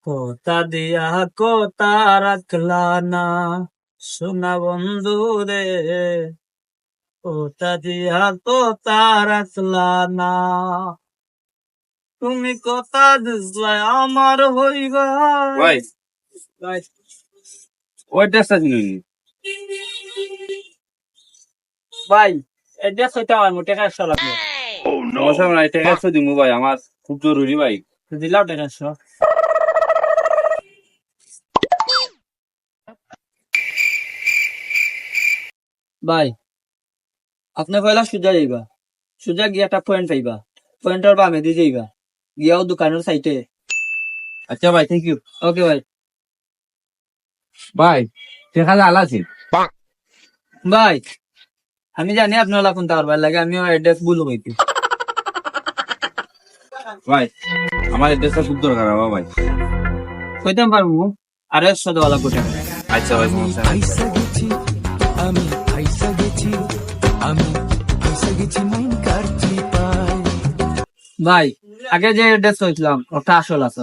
কোথা দিয়া কোথা রাখলা না সোনা বন্ধু রে, কোথা দিয়া কোথা রাখলা না, তুমি কোথা দিসলা আমার হইবা। ভাই ভাই ওই ড্রেসটা দিন ভাই এড্রেস হইতে আমার মোটে কাজ লাগবে, সমস্যা নাই, টাকা 100 দিমু ভাই, আমার খুব জরুরি ভাই। দিলাও টাকা 100। ভাই আপনি পয়লা সোজা যাইবা, সোজা গিয়ে একটা পয়েন্ট পাইবা, পয়েন্টের বামে দিয়ে যাইবা, গিয়াও দোকানের সাইটে। আচ্ছা ভাই, থ্যাংক ইউ। ওকে ভাই। ভাই টাকা জাল আছে। ভাই আমি জানি আপনার লাগুন তার ভাই লাগে, আমিও অ্যাড্রেস ভুল হইতি। ভাই আমার এড্রেসটা খুব দরকার আমার ভাই। কইতে পারবো আরে 100 দেওয়া লাগবে টাকা। আচ্ছা ভাই, সমস্যা নাই। ভাই আগে যে অ্যাড্রেস হইছিলাম ওটা আসল আছে।